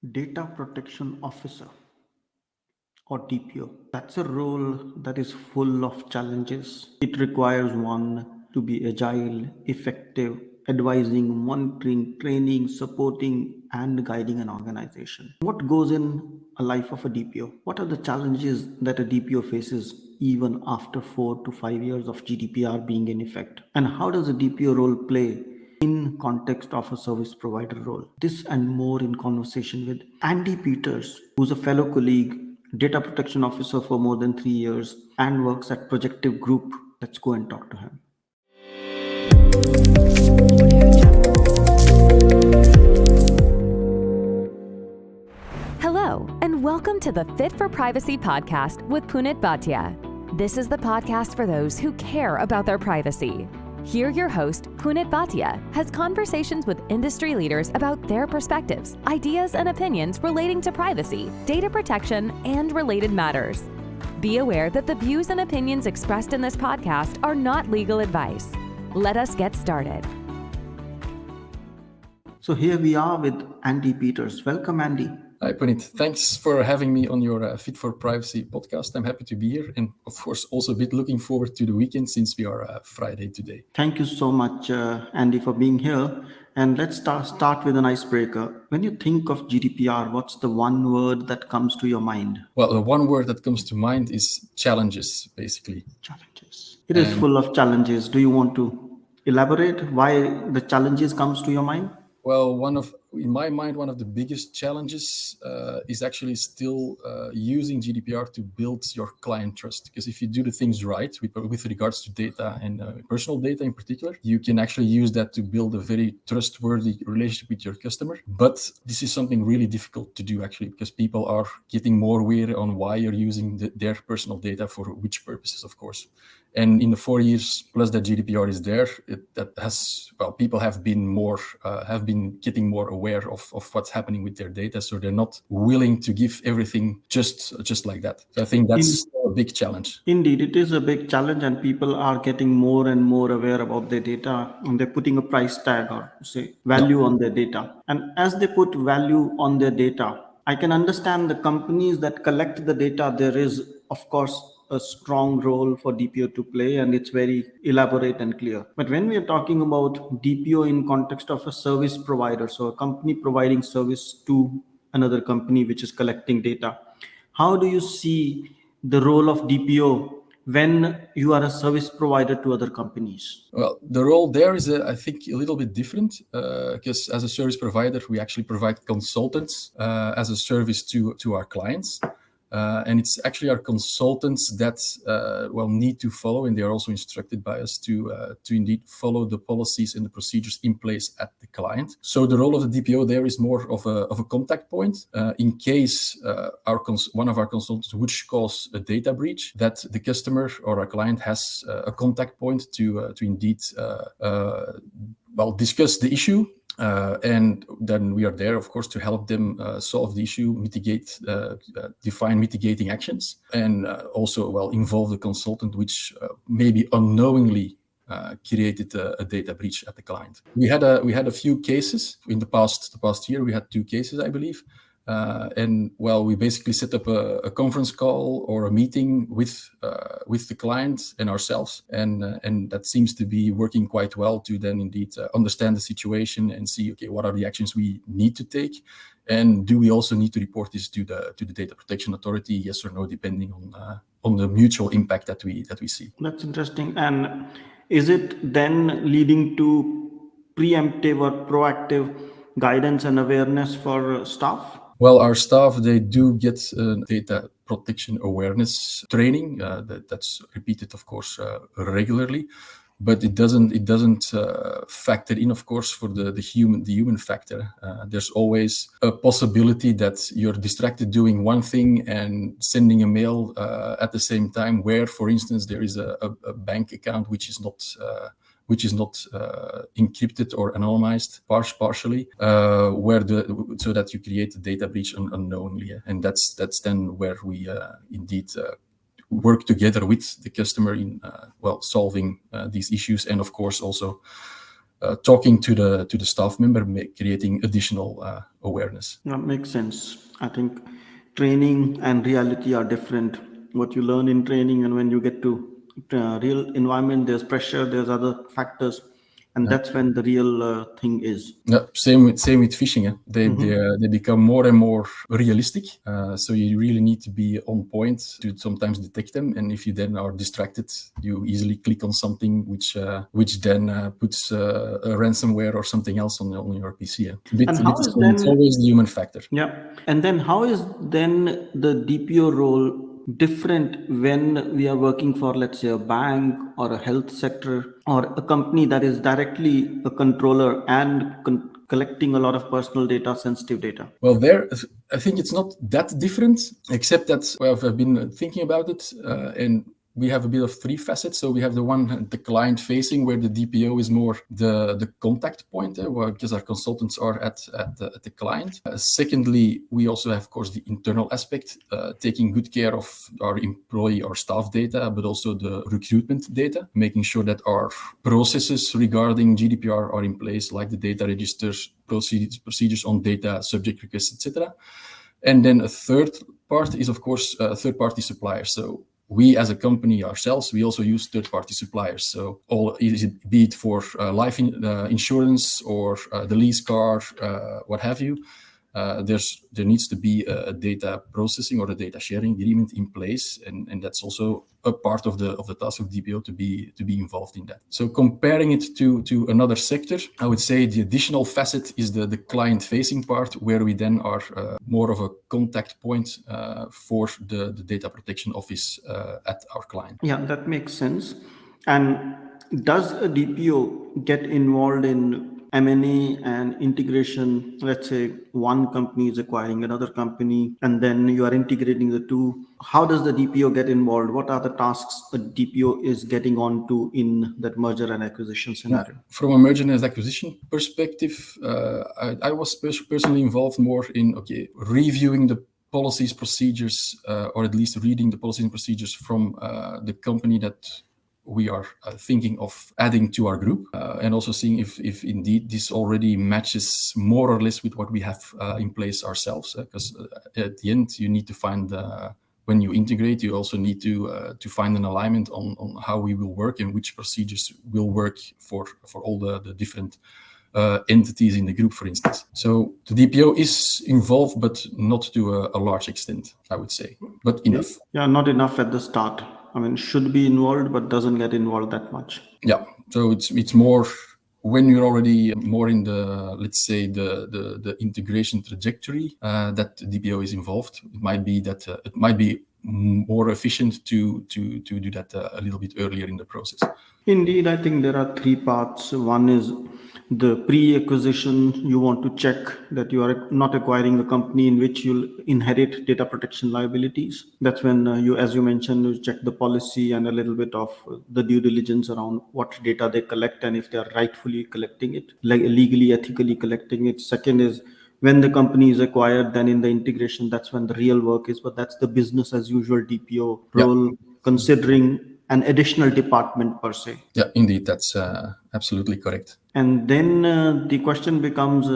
Data Protection Officer or DPO. That's a role that is full of challenges. It requires one to be agile, effective, advising, monitoring, training, supporting, and guiding an organization. What goes in a life of a DPO? What are the challenges that a DPO faces even after 4 to 5 years of GDPR being in effect? And how does a DPO role play in context of a service provider role? This and more in conversation with Andy Peters, who's a fellow colleague, data protection officer for more than 3 years, and works at Projective Group. Let's go and talk to him. Hello, and welcome to the FIT4PRIVACY Podcast with Punit Bhatia. This is the podcast for those who care about their privacy. Here, your host, Punit Bhatia, has conversations with industry leaders about their perspectives, ideas, and opinions relating to privacy, data protection, and related matters. Be aware that the views and opinions expressed in this podcast are not legal advice. Let us get started. So here we are with Andy Peters. Welcome, Andy. Hi, Punit. Thanks for having me on your Fit4Privacy podcast. I'm happy to be here, and of course, also a bit looking forward to the weekend since we are Friday today. Thank you so much, Andy, for being here. And let's start with an icebreaker. When you think of GDPR, what's the one word that comes to your mind? Well, the one word that comes to mind is challenges, basically. Challenges. It is full of challenges. Do you want to elaborate why the challenges comes to your mind? Well, in my mind, one of the biggest challenges is actually still using GDPR to build your client trust. Because if you do the things right with regards to data and personal data in particular, you can actually use that to build a very trustworthy relationship with your customer. But this is something really difficult to do actually, because people are getting more aware on why you're using their personal data for which purposes, of course. And in the 4 years plus that GDPR is there, people have been getting more aware of what's happening with their data, so they're not willing to give everything just like that. So I think that's a big challenge. Indeed, it is a big challenge, and people are getting more and more aware about their data, and they're putting a price tag or say value on their data. And as they put value on their data, I can understand the companies that collect the data. There is, of course, a strong role for DPO to play, and it's very elaborate and clear. But when we are talking about DPO in context of a service provider, so a company providing service to another company which is collecting data, how do you see the role of DPO when you are a service provider to other companies? Well, the role there is, I think, a little bit different because as a service provider, we actually provide consultants as a service to our clients. And it's actually our consultants that need to follow, and they are also instructed by us to indeed follow the policies and the procedures in place at the client. So the role of the DPO there is more of a contact point in case one of our consultants would cause a data breach, that the customer or our client has a contact point to indeed discuss the issue. And then we are there, of course, to help them solve the issue, define mitigating actions, and also involve the consultant, which maybe unknowingly created a data breach at the client. We had a few cases in the past year. We had 2 cases, I believe. We basically set up a conference call or a meeting with the client and ourselves, and that seems to be working quite well to then indeed understand the situation and see, okay, what are the actions we need to take, and do we also need to report this to the Data Protection Authority, yes or no, depending on the mutual impact that we see. That's interesting. And is it then leading to preemptive or proactive guidance and awareness for staff? Well, our staff, they do get data protection awareness training. That's repeated, of course, regularly, but it doesn't factor in, of course, for the human factor. There's always a possibility that you're distracted doing one thing and sending a mail at the same time, where, for instance, there is a bank account which is not encrypted or anonymized partially, so that you create a data breach unknowingly, and that's then where we indeed work together with the customer in solving these issues, and of course also talking to the staff member, creating additional awareness. That makes sense. I think training and reality are different. What you learn in training and when you get to real environment, there's pressure, there's other factors, and that's when the real thing is. Yeah, same with phishing. They become more and more realistic. So you really need to be on point to sometimes detect them. And if you then are distracted, you easily click on something which then puts a ransomware or something else on your PC. It's always the human factor. Yeah. And then how is then the DPO role different when we are working for, let's say, a bank or a health sector or a company that is directly a controller and collecting a lot of personal data, sensitive data? Well, there, I think it's not that different, except that I've been thinking about it, and we have a bit of three facets. So we have the client facing, where the DPO is more the contact point, because our consultants are at the client. Secondly, we also have, of course, the internal aspect, taking good care of our employee or staff data, but also the recruitment data, making sure that our processes regarding GDPR are in place, like the data registers, procedures on data, subject requests, etc. And then a third part is, of course, third-party suppliers. So we as a company ourselves, we also use third-party suppliers. So be it for life insurance or the lease car, what have you, there needs to be a data processing or a data sharing agreement in place, and that's also a part of the task of DPO to be involved in that. So comparing it to another sector, I would say the additional facet is the client-facing part, where we then are more of a contact point for the data protection office at our client. Yeah, that makes sense. And does a DPO get involved in M&A and integration? Let's say one company is acquiring another company and then you are integrating the two. How does the DPO get involved? What are the tasks a DPO is getting onto in that merger and acquisition scenario? From a merger and acquisition perspective, I was personally involved more in reviewing the policies, procedures, or at least reading the policies and procedures from the company that we are thinking of adding to our group, and also seeing if indeed this already matches more or less with what we have in place ourselves. Because at the end, you need to find, when you integrate, you also need to find an alignment on how we will work and which procedures will work for all the different entities in the group, for instance. So the DPO is involved, but not to a large extent, I would say, but enough. Yeah, not enough at the start. I mean, should be involved, but doesn't get involved that much. Yeah, so it's more when you're already more in the, let's say, the integration trajectory, that DPO is involved. It might be that it might be more efficient to do that a little bit earlier in the process. Indeed, I think there are three parts. One is the pre-acquisition. You want to check that you are not acquiring a company in which you'll inherit data protection liabilities. That's when you, as you mentioned, you check the policy and a little bit of the due diligence around what data they collect and if they are rightfully collecting it, like legally, ethically collecting it. Second is when the company is acquired, then in the integration, that's when the real work is. But that's the business as usual DPO role, considering an additional department per se. Yeah, indeed, that's absolutely correct. And then the question becomes,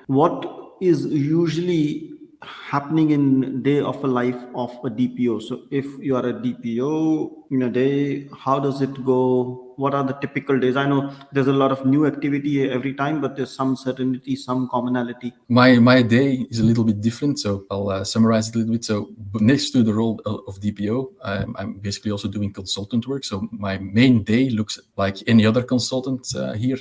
what is usually happening in day of a life of a DPO? So if you are a DPO in a day, how does it go? What are the typical days? I know there's a lot of new activity every time, but there's some certainty, some commonality. My day is a little bit different, so I'll summarize it a little bit. So next to the role of DPO, I'm basically also doing consultant work. So my main day looks like any other consultant here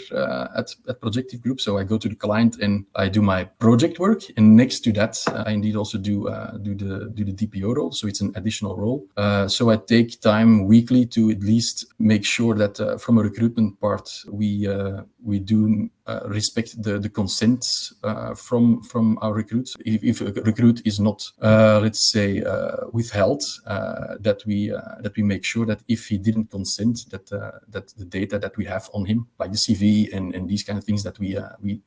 at Projective Group. So I go to the client and I do my project work, and next to that, I indeed also do the DPO role. So it's an additional role. So I take time weekly to at least make sure that from a recruitment part, we do respect the consent from our recruits. If a recruit is not, let's say, withheld, that we make sure that if he didn't consent, that the data that we have on him, like the CV and these kind of things, that we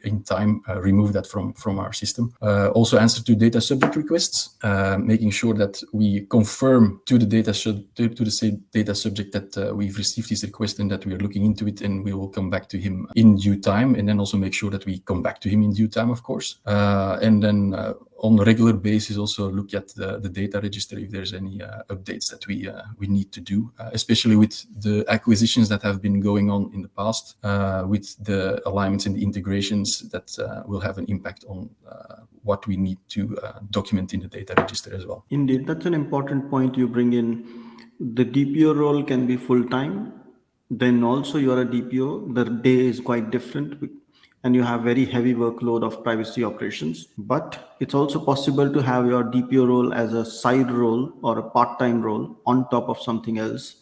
in time remove that from our system. Also answer to data subject requests, making sure that we confirm to the same data subject that we've received this request and that we are looking into it, and we will come back to him in due time, and then also make sure that we come back to him in due time, of course. And then on a regular basis also look at the data register if there's any updates that we need to do, especially with the acquisitions that have been going on in the past, with the alignments and the integrations that will have an impact on what we need to document in the data register as well. Indeed, that's an important point you bring in. The DPO role can be full-time. Then also you're a DPO, the day is quite different and you have very heavy workload of privacy operations. But it's also possible to have your DPO role as a side role or a part-time role on top of something else.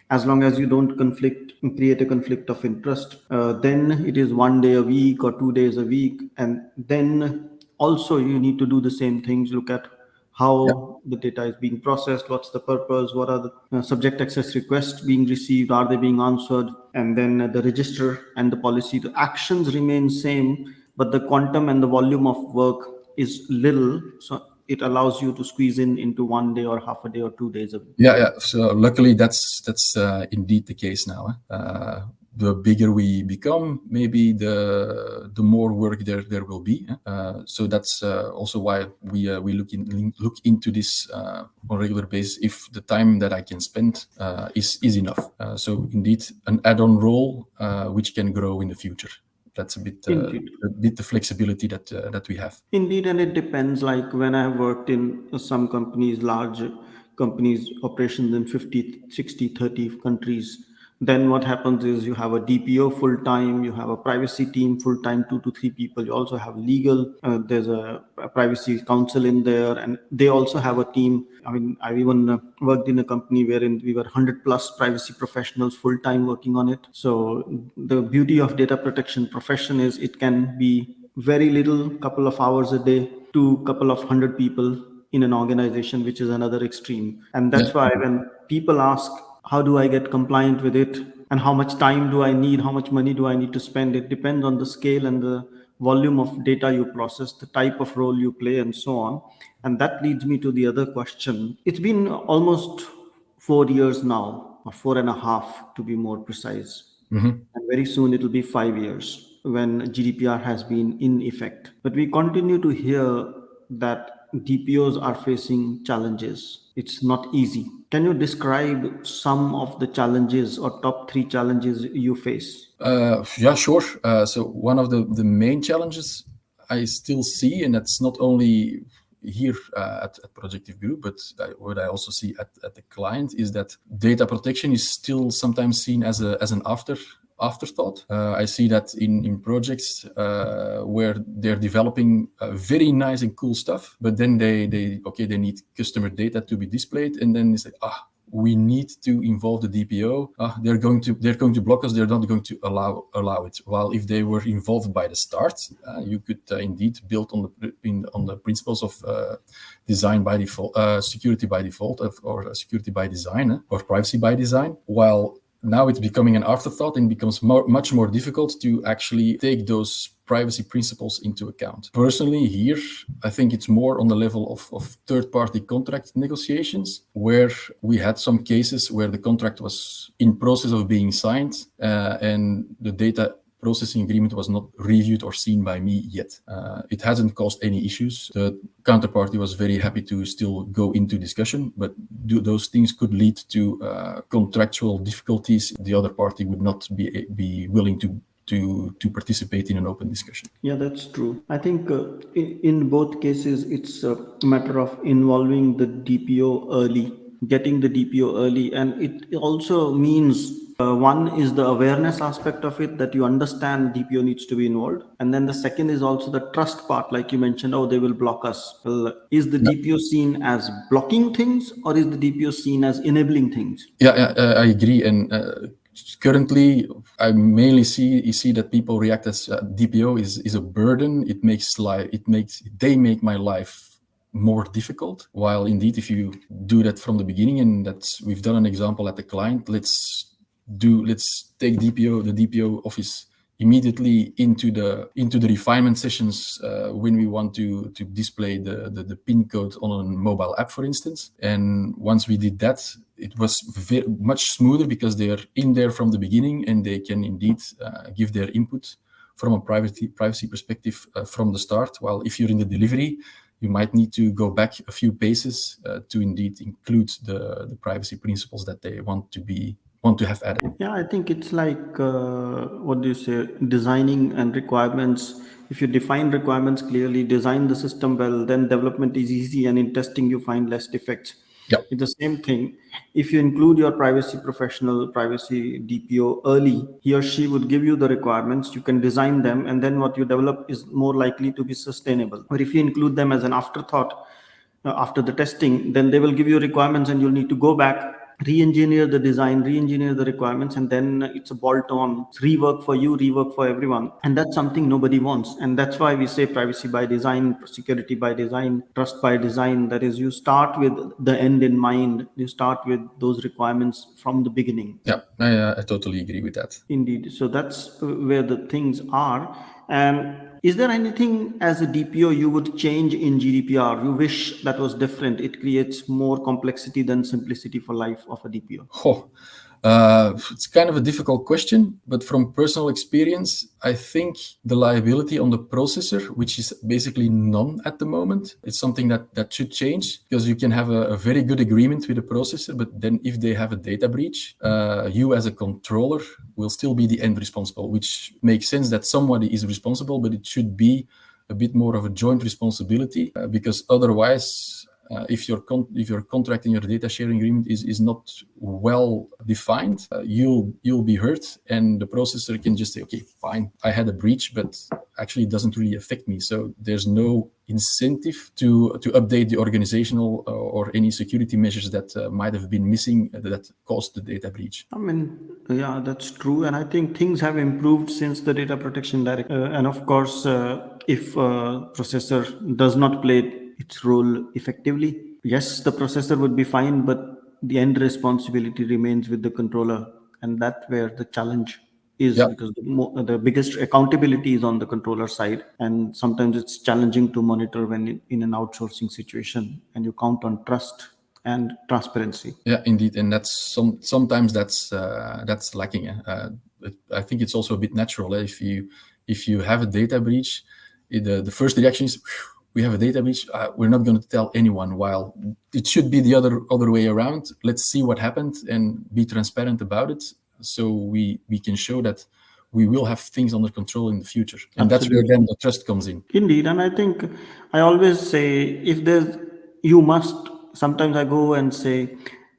As long as you don't create a conflict of interest, then it is 1 day a week or 2 days a week. And then also you need to do the same things, look at how the data is being processed, what's the purpose, what are the subject access requests being received, are they being answered, and then the register and the policy. The actions remain same, but the quantum and the volume of work is little. So it allows you to squeeze into 1 day or half a day or 2 days a week. Yeah. So luckily that's indeed the case now. The bigger we become, maybe the more work there will be. So that's also why we look into this on a regular basis. If the time that I can spend is enough. So indeed, an add-on role which can grow in the future. That's a bit the flexibility that we have. Indeed, and it depends. Like when I have worked in some companies, large companies, operations in 50, 60, 30 countries, then what happens is you have a DPO full-time, you have a privacy team full-time, 2 to 3 people. You also have legal, there's a privacy counsel in there, and they also have a team. I mean, I've even worked in a company wherein we were 100 plus privacy professionals full-time working on it. So the beauty of data protection profession is it can be very little, couple of hours a day, to couple of 100 people in an organization, which is another extreme. And that's why when people ask, how do I get compliant with it? And how much time do I need? How much money do I need to spend? It depends on the scale and the volume of data you process, the type of role you play, and so on. And that leads me to the other question. It's been almost 4 years now, or 4.5 to be more precise. And very soon it'll be 5 years when GDPR has been in effect. But we continue to hear that DPOs are facing challenges. It's not easy. Can you describe some of the challenges or top 3 challenges you face? Yeah, sure. So one of the main challenges I still see, and that's not only here at Projective Group, but what I also see at the client, is that data protection is still sometimes seen as an afterthought. I see that in projects where they're developing very nice and cool stuff, but then they need customer data to be displayed, and then it's like, we need to involve the DPO. They're going to block us. They're not going to allow it. While if they were involved by the start, you could indeed build on the principles of design by default, security by default, or security by design, or privacy by design. While now it's becoming an afterthought and becomes much more difficult to actually take those privacy principles into account. Personally, here, I think it's more on the level of third-party contract negotiations, where we had some cases where the contract was in process of being signed and the data processing agreement was not reviewed or seen by me yet. It hasn't caused any issues. The counterparty was very happy to still go into discussion, but those things could lead to contractual difficulties. The other party would not be willing to participate in an open discussion. Yeah, that's true. I think in both cases, it's a matter of involving the DPO early, getting the DPO early. And it also means one is the awareness aspect of it, that you understand DPO needs to be involved. And then the second is also the trust part, like you mentioned, they will block us. Well, is the DPO seen as blocking things, or is the DPO seen as enabling things? Yeah, I agree. And currently, I mainly see that people react as DPO is a burden. They make my life more difficult. While indeed, if you do that from the beginning, and we've done an example at the client, let's take the DPO office immediately into the refinement sessions when we want to display the PIN code on a mobile app, for instance. And once we did that, it was much smoother because they are in there from the beginning and they can indeed give their input from a privacy perspective from the start. While if you're in the delivery, you might need to go back a few paces to indeed include the privacy principles that they want to have added. Yeah, I think it's like, what do you say, designing and requirements. If you define requirements clearly, design the system well, then development is easy, and in testing, you find less defects. Yeah. It's the same thing. If you include your privacy professional, privacy DPO early, he or she would give you the requirements, you can design them, and then what you develop is more likely to be sustainable. But if you include them as an afterthought, after the testing, then they will give you requirements and you'll need to go back, re-engineer the design, re-engineer the requirements, and then it's a bolt-on. It's rework for you, rework for everyone, and that's something nobody wants. And that's why we say privacy by design, security by design, trust by design. That is, you start with the end in mind. You start with those requirements from the beginning. Yeah, I totally agree with that. Indeed. So that's where the things are. And is there anything as a DPO you would change in GDPR? You wish that was different. It creates more complexity than simplicity for life of a DPO. It's kind of a difficult question, but from personal experience, I think the liability on the processor, which is basically none at the moment, it's something that should change, because you can have a very good agreement with the processor, but then if they have a data breach, you as a controller will still be the end responsible, which makes sense that somebody is responsible, but it should be a bit more of a joint responsibility, because otherwise, if your contract and your data sharing agreement is not well defined, you'll be hurt, and the processor can just say, okay, fine, I had a breach, but actually it doesn't really affect me. So there's no incentive to update the organizational or any security measures that might have been missing that caused the data breach. I mean, yeah, that's true. And I think things have improved since the Data Protection Directive. And of course, if a processor does not play its role effectively, yes, the processor would be fine, but the end responsibility remains with the controller. And that's where the challenge is, because the biggest accountability is on the controller side. And sometimes it's challenging to monitor when in an outsourcing situation and you count on trust and transparency. Yeah, indeed, and that's sometimes that's lacking. I think it's also a bit natural. If you have a data breach, the first reaction is, we have a data breach. We're not going to tell anyone. While it should be the other way around. Let's see what happened and be transparent about it, so we can show that we will have things under control in the future. And Absolutely. That's where then the trust comes in. Indeed, and I think I always say, sometimes I go and say,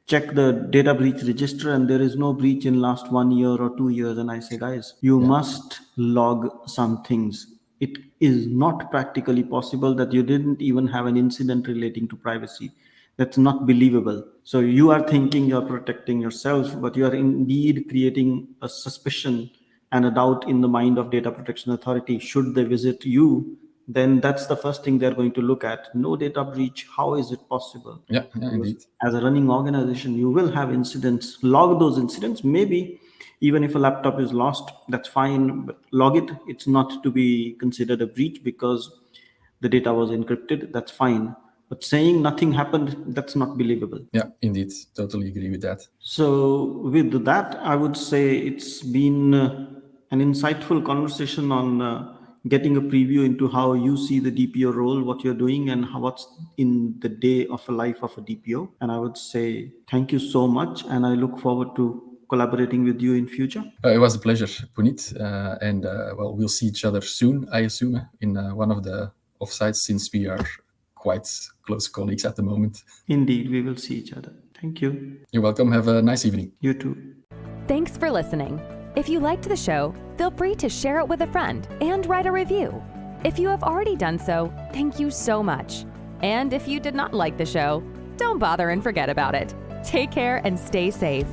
check the data breach register, and there is no breach in last 1 year or 2 years. And I say, guys, you must log some things. It is not practically possible that you didn't even have an incident relating to privacy. That's not believable. So you are thinking you're protecting yourself, but you are indeed creating a suspicion and a doubt in the mind of Data Protection Authority. Should they visit you, then that's the first thing they're going to look at. No data breach. How is it possible? Yeah, indeed. As a running organization, you will have incidents. Log those incidents. Maybe even if a laptop is lost, that's fine, but log it. It's not to be considered a breach because the data was encrypted. That's fine. But saying nothing happened, that's not believable. Yeah, indeed. Totally agree with that. So with that, I would say it's been an insightful conversation on getting a preview into how you see the DPO role, what you're doing, and what's in the day of a life of a DPO. And I would say thank you so much, and I look forward to collaborating with you in future. It was a pleasure, Punit, and we'll see each other soon, I assume, in one of the offsites, since we are quite close colleagues at the moment. Indeed, we will see each other. Thank you. You're welcome. Have a nice evening. You too. Thanks for listening. If you liked the show, feel free to share it with a friend and write a review. If you have already done so, thank you so much. And if you did not like the show, don't bother and forget about it. Take care and stay safe.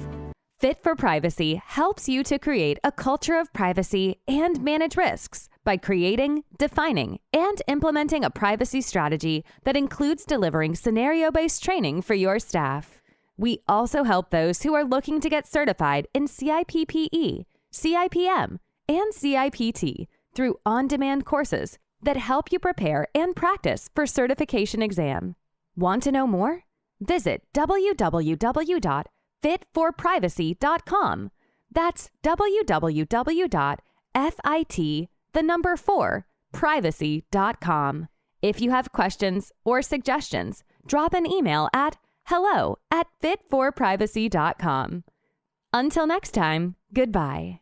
Fit for Privacy helps you to create a culture of privacy and manage risks by creating, defining, and implementing a privacy strategy that includes delivering scenario-based training for your staff. We also help those who are looking to get certified in CIPPE, CIPM, and CIPT through on-demand courses that help you prepare and practice for certification exam. Want to know more? Visit www.fit4privacy.com. That's www.FIT4privacy.com. If you have questions or suggestions, drop an email at hello@fit4privacy.com. Until next time, goodbye.